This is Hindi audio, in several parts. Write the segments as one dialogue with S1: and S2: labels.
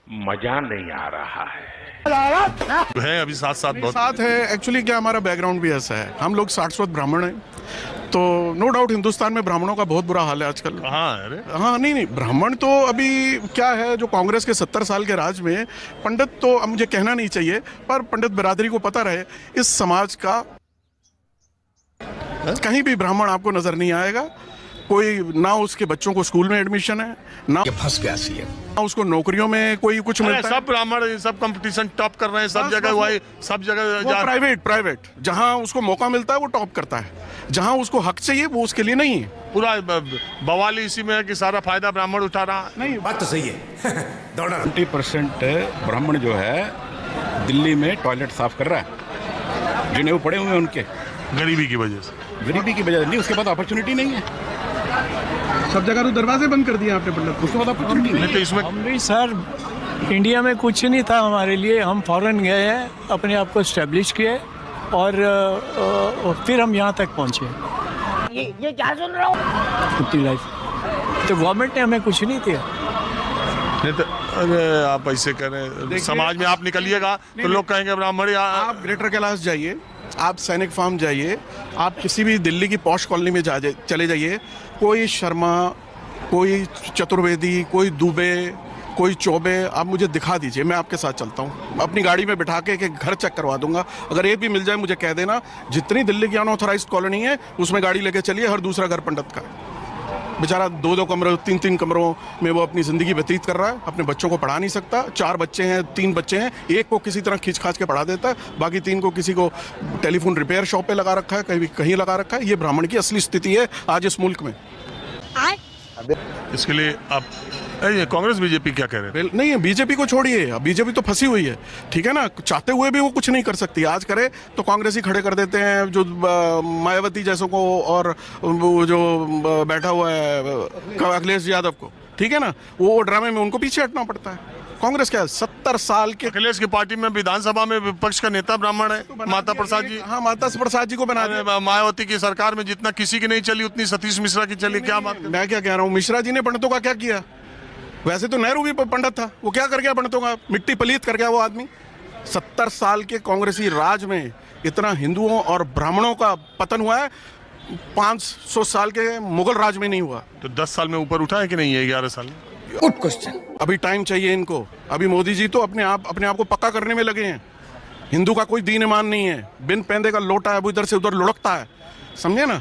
S1: मजा नहीं आ रहा है।
S2: है अभी साथ साथ बहुत
S3: साथ है। एक्चुअली क्या हमारा बैकग्राउंड भी ऐसा है, हम लोग सारस्वत ब्राह्मण हैं, तो नो डाउट हिंदुस्तान में ब्राह्मणों का बहुत बुरा हाल है आजकल।
S2: कहाँ है? अरे
S3: हाँ नहीं, ब्राह्मण तो अभी क्या है, जो कांग्रेस के 70 साल के राज में पंडित, तो अब मुझे कहना नहीं चाहिए, पर पंडित बिरादरी को पता रहे इस समाज का कहीं भी ब्राह्मण आपको नजर नहीं आएगा। कोई ना उसके बच्चों को स्कूल में एडमिशन है, ना
S4: फंस गया सी है,
S3: ना उसको नौकरियों में कोई कुछ मिलता है।
S2: सब ब्राह्मण सब कंपटीशन टॉप कर रहे हैं, सब जगह वही, सब जगह
S3: वो प्राइवेट जहां उसको मौका मिलता है वो टॉप करता है, जहां उसको हक चाहिए वो उसके लिए नहीं है।
S2: पूरा बवाली इसी में है कि सारा फायदा ब्राह्मण उठा रहा है।
S3: नहीं,
S4: बात तो सही है।
S5: 20% ब्राह्मण जो है दिल्ली में टॉयलेट साफ कर रहा है, जिन्हें वो पड़े हुए हैं उनके,
S2: गरीबी की वजह से।
S5: गरीबी की वजह नहीं, उसके बाद अपॉर्चुनिटी नहीं है।
S3: सब जगह तो दरवाजे बंद कर दिए आपने पंडित,
S5: उसके बाद अपॉर्चुनिटी नहीं
S2: नहीं तो इसमें
S6: हम भी सर, इंडिया में कुछ नहीं था हमारे लिए, हम फॉरेन गए हैं, अपने आप को इस्टेब्लिश किए और फिर हम यहाँ तक पहुँचे।
S7: ये क्या सुन रहा हूँ?
S6: अपनी लाइफ तो गवर्नमेंट ने हमें कुछ नहीं दिया।
S2: नहीं तो अरे आप ऐसे करें, समाज में आप निकलिएगा तो लोग कहेंगे ब्राह्मण।
S3: आप ग्रेटर कैलाश जाइए, आप सैनिक फार्म जाइए, आप किसी भी दिल्ली की पॉश कॉलोनी में चले जाइए, कोई शर्मा, कोई चतुर्वेदी, कोई दुबे, कोई चौबे, आप मुझे दिखा दीजिए, मैं आपके साथ चलता हूँ, अपनी गाड़ी में बिठा के घर चेक करवा दूंगा। अगर एक भी मिल जाए मुझे कह देना। जितनी दिल्ली की अनऑथराइज्ड कॉलोनी है उसमें गाड़ी लेके चलिए, हर दूसरा घर पंडित का। बेचारा 2-2 कमरों 3-3 कमरों में वो अपनी ज़िंदगी व्यतीत कर रहा है, अपने बच्चों को पढ़ा नहीं सकता। 4 बच्चे हैं, 3 बच्चे हैं, एक को किसी तरह खींच खाच के पढ़ा देता है, बाकी 3 को किसी को टेलीफोन रिपेयर शॉप पे लगा रखा है, कहीं लगा रखा है। ये ब्राह्मण की असली स्थिति है आज इस मुल्क में।
S2: इसके लिए आप ये कांग्रेस बीजेपी क्या कह रहे हैं?
S3: नहीं है, बीजेपी को छोड़िए, अब बीजेपी तो फंसी हुई है, ठीक है ना, चाहते हुए भी वो कुछ नहीं कर सकती। आज करे तो कांग्रेस ही खड़े कर देते हैं, जो मायावती जैसों को, और वो जो बैठा हुआ है अखिलेश यादव को, ठीक है ना, वो ड्रामे में उनको पीछे हटना पड़ता है। कांग्रेस क्या है, 70 साल के
S2: अखिलेश की पार्टी में विधानसभा में विपक्ष का नेता ब्राह्मण है, माता प्रसाद जी।
S3: हाँ, माता प्रसाद जी को बना दिया।
S2: मायावती की सरकार में जितना किसी की नहीं चली उतनी सतीश मिश्रा की चली। क्या बात?
S3: मैं क्या कह रहा हूँ, मिश्रा जी ने पंडितों का क्या किया? वैसे तो नेहरू भी पंडित था, वो क्या कर गया पंडितों का? मिट्टी पलीत कर गया वो आदमी। 70 साल के कांग्रेसी राज में इतना हिंदुओं और ब्राह्मणों का पतन हुआ है, 500 साल के मुगल राज में नहीं हुआ।
S2: तो 10 साल में ऊपर उठा है कि नहीं है? 11 साल में।
S4: Good question.
S3: अभी टाइम चाहिए इनको। अभी मोदी जी तो अपने आप को पक्का करने में लगे हैं। हिंदू का कोई दीन ईमान नहीं है, बिन पैंदे का लोटा है वो इधर से उधर लुढ़कता है, समझे ना।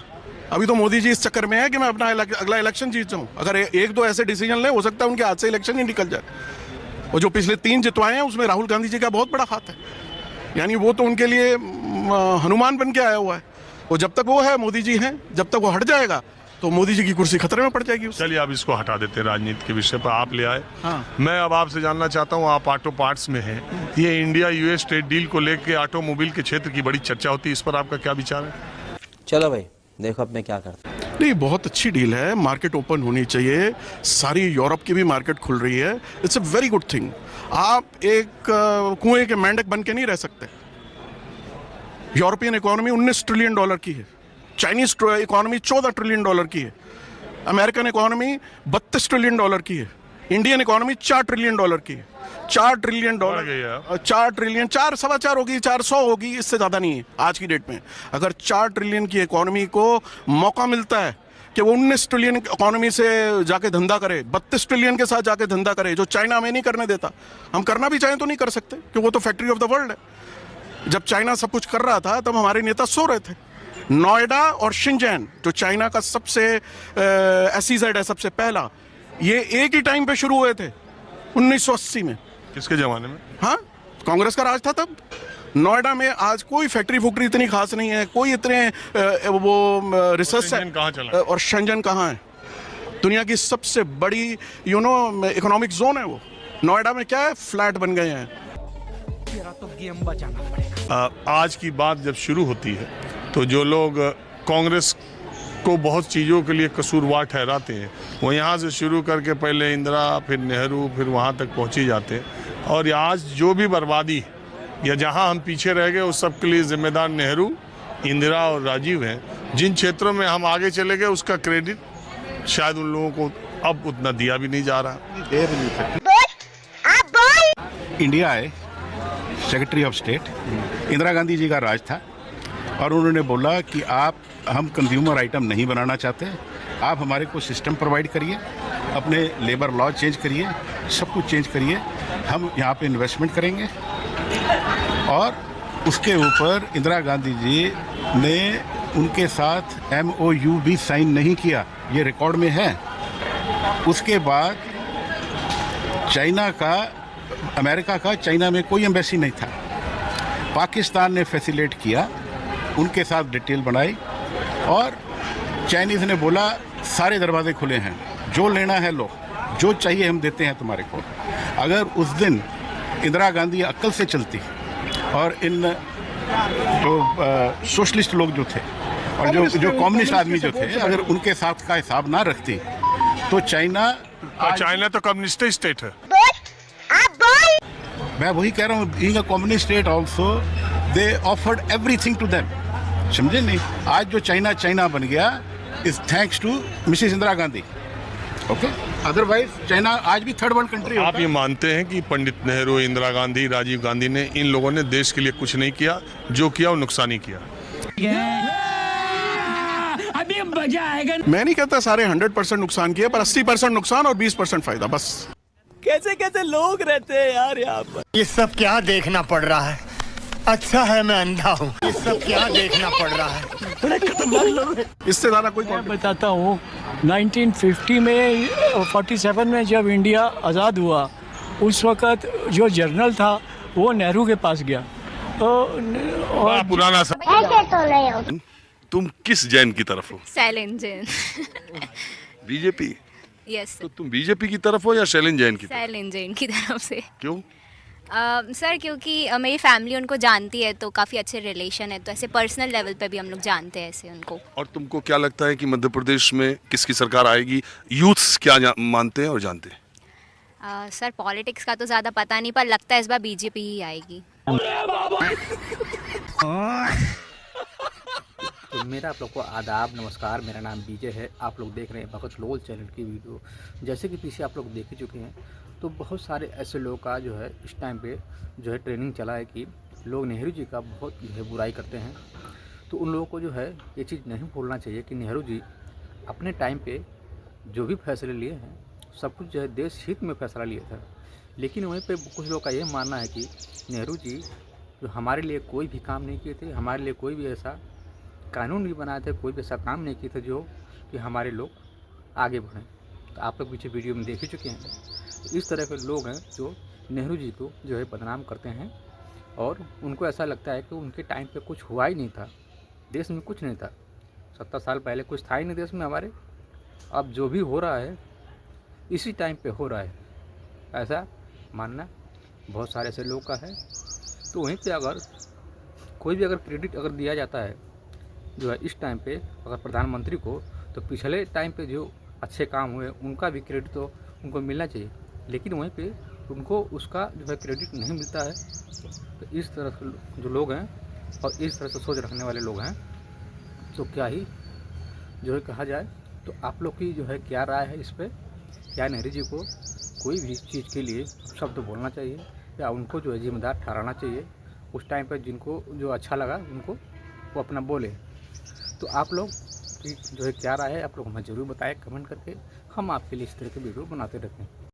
S3: अभी तो मोदी जी इस चक्कर में है कि मैं अपना अगला इलेक्शन जीत जाऊं। अगर 1-2 ऐसे डिसीजन ले, हो सकता है उनके हाथ से इलेक्शन ही निकल जाए। और जो पिछले 3 जितवाए हैं उसमें राहुल गांधी जी का बहुत बड़ा हाथ है, यानी वो तो उनके लिए हनुमान बन के आया हुआ है। और जब तक वो है, मोदी जी हैं, जब तक वो हट जाएगा तो मोदी जी की कुर्सी खतरे में पड़ जाएगी।
S2: चलिए आप इसको हटा देते हैं, राजनीति के विषय पर आप ले आए।
S3: हाँ।
S2: मैं अब आपसे जानना चाहता हूँ, आप ऑटो पार्ट्स में हैं, ये इंडिया यूएस ट्रेड डील को लेकर ऑटोमोबाइल के क्षेत्र की बड़ी चर्चा होती है, इस पर आपका क्या विचार है?
S8: चलो भाई देखो अब मैं क्या करता हूँ।
S3: नहीं, बहुत अच्छी डील है, मार्केट ओपन होनी चाहिए, सारी यूरोप की भी मार्केट खुल रही है, it's a very good thing. आप एक कुएं के मेंढक बन के नहीं रह सकते। यूरोपियन इकोनॉमी $19 ट्रिलियन की है, चाइनीज इकोनॉमी $14 ट्रिलियन की है, अमेरिकन इकोनॉमी $32 ट्रिलियन की है, इंडियन इकोनॉमी $4 ट्रिलियन की है। $4 ट्रिलियन, 4 ट्रिलियन, 4-4.25 होगी, 400 होगी, इससे ज़्यादा नहीं है आज की डेट में। अगर 4 ट्रिलियन की इकोनॉमी को मौका मिलता है कि वो 19 ट्रिलियन इकोनॉमी से जाके धंधा करे, 32 ट्रिलियन के साथ जाके धंधा करे, जो चाइना हमें नहीं करने देता। हम करना भी चाहें तो नहीं कर सकते, क्योंकि वो तो फैक्ट्री ऑफ द वर्ल्ड है। जब चाइना सब कुछ कर रहा था तब हमारे नेता सो रहे थे। नोएडा और शिनचैन, जो चाइना का सबसे SEZ है, सबसे पहला, ये एक ही टाइम पे शुरू हुए थे 1980 में।
S2: किसके जमाने में?
S3: हाँ, कांग्रेस का राज था तब। नोएडा में आज कोई फैक्ट्री इतनी खास नहीं है, कोई इतने वो रिसर्च
S2: कहाँ चला?
S3: और शेंजन कहाँ है? दुनिया की सबसे बड़ी इकोनॉमिक जोन है वो। नोएडा में क्या है, फ्लैट बन गए हैं।
S2: आज की बात जब शुरू होती है तो जो लोग कांग्रेस को बहुत चीज़ों के लिए कसूरवार ठहराते हैं, वो यहाँ से शुरू करके पहले इंदिरा, फिर नेहरू, फिर वहाँ तक पहुँचे जाते हैं। और आज जो भी बर्बादी या जहाँ हम पीछे रह गए उस सब के लिए जिम्मेदार नेहरू, इंदिरा और राजीव हैं। जिन क्षेत्रों में हम आगे चले गए उसका क्रेडिट शायद उन लोगों को अब उतना दिया भी नहीं जा रहा।
S7: आप बोल
S5: इंडिया आए secretary of state, Indira Gandhi ji का राज था, और उन्होंने बोला कि हम कंज्यूमर आइटम नहीं बनाना चाहते, आप हमारे को सिस्टम प्रोवाइड करिए, अपने लेबर लॉ चेंज करिए, सब कुछ चेंज करिए, हम यहाँ पे इन्वेस्टमेंट करेंगे। और उसके ऊपर इंदिरा गांधी जी ने उनके साथ MOU भी साइन नहीं किया, ये रिकॉर्ड में है। उसके बाद अमेरिका का चाइना में कोई एम्बेसी नहीं था, पाकिस्तान ने फैसिलिटेट किया, उनके साथ डिटेल बनाई, और चाइनीज़ ने बोला सारे दरवाजे खुले हैं, जो लेना है लो, जो चाहिए हम देते हैं तुम्हारे को। अगर उस दिन इंदिरा गांधी अक्ल से चलती और इन सोशलिस्ट लोग जो थे और जो कम्युनिस्ट आदमी जो थे, अगर उनके साथ का हिसाब ना रखती तो चाइना
S2: तो कम्युनिस्ट स्टेट है।
S5: मैं वही कह रहा हूँ, being a communist state also they offered everything to them, समझे नहीं? आज जो चाइना बन गया is thanks to Mrs Indira Gandhi. Okay, otherwise China आज भी थर्ड वर्ल्ड कंट्री होता।
S2: आप ये मानते हैं कि पंडित नेहरू, इंदिरा गांधी, राजीव गांधी ने, इन लोगों ने देश के लिए कुछ नहीं किया, जो किया वो नुकसान ही किया?
S7: अभी मजा आएगा।
S3: मैं नहीं कहता सारे 100% नुकसान किया, पर 80% नुकसान और 20% फायदा, बस।
S6: कैसे कैसे लोग रहते हैं यार यहाँ पर।
S4: ये सब क्या देखना पड़ रहा है? अच्छा है मैं अंधा हूँ। ये सब क्या देखना पड़ रहा है?
S3: इससे ज्यादा कोई
S6: मैं बताता हूँ, 1950 में 47 में जब इंडिया आज़ाद हुआ, उस वक़्त जो जर्नल था वो नेहरू के पास गया, और
S2: पुराना सा।
S7: ऐसे तो नहीं हो।
S2: तुम किस जैन की तरफ हो?
S9: शैलेन जैन।
S2: बीजेपी?
S9: यस
S2: तो तुम बीजेपी की तरफ हो या शैलेन जैन की तरफ?
S9: शैलेन जैन की तरफ से।
S2: क्यों?
S9: सर क्योंकि मेरी फैमिली उनको जानती है, तो काफ़ी अच्छे रिलेशन है, तो ऐसे पर्सनल लेवल पे भी हम लोग जानते हैं ऐसे उनको।
S2: और तुमको क्या लगता है कि मध्य प्रदेश में किसकी सरकार आएगी? यूथ्स क्या मानते हैं और जानते हैं?
S9: सर पॉलिटिक्स का तो ज़्यादा पता नहीं, पर लगता है इस बार बीजेपी ही आएगी।
S10: तो मेरा आप लोग को आदाब, नमस्कार। मेरा नाम विजय है। आप लोग देख रहे हैं भगत लोल चैनल की वीडियो। जैसे कि पीछे आप लोग देख ही चुके हैं, तो बहुत सारे ऐसे लोगों का जो है इस टाइम पे जो है ट्रेनिंग चला है कि लोग नेहरू जी का बहुत जो है बुराई करते हैं। तो उन लोगों को जो है ये चीज़ नहीं भूलना चाहिए कि नेहरू जी अपने टाइम पे जो भी फैसले लिए हैं, सब कुछ जो है देश हित में फैसला लिया था। लेकिन वहीं पे कुछ लोगों का ये मानना है कि नेहरू जी जो हमारे लिए कोई भी काम नहीं किए थे, हमारे लिए कोई भी ऐसा कानून नहीं बनाए थे, कोई भी ऐसा काम नहीं किए थे जो कि हमारे लोग आगे बढ़ें। तो आप लोग पीछे वीडियो में देख ही चुके हैं। तो इस तरह के लोग हैं जो नेहरू जी को जो है बदनाम करते हैं, और उनको ऐसा लगता है कि उनके टाइम पे कुछ हुआ ही नहीं था, देश में कुछ नहीं था। 70 साल पहले कुछ था ही नहीं देश में हमारे। अब जो भी हो रहा है इसी टाइम पे हो रहा है, ऐसा मानना बहुत सारे ऐसे लोग का है। तो वहीं पे अगर कोई भी अगर क्रेडिट अगर दिया जाता है जो है इस टाइम पे अगर प्रधानमंत्री को, तो पिछले टाइम पे जो अच्छे काम हुए उनका भी क्रेडिट तो उनको मिलना चाहिए। लेकिन वहीं पे उनको उसका जो है क्रेडिट नहीं मिलता है। तो इस तरह से जो लोग हैं और इस तरह से सोच रखने वाले लोग हैं, तो क्या ही जो है कहा जाए। तो आप लोग की जो है क्या राय है इस पर? क्या नेहरू जी को कोई भी चीज़ के लिए शब्द बोलना चाहिए, या उनको जो है जिम्मेदार ठहराना चाहिए? उस टाइम पर जिनको जो अच्छा लगा उनको वो अपना बोले। तो आप लोग की जो है क्या राय है, आप लोग हमें ज़रूर बताएं कमेंट करके। हम आपके लिए इस तरह की वीडियो बनाते रहते हैं।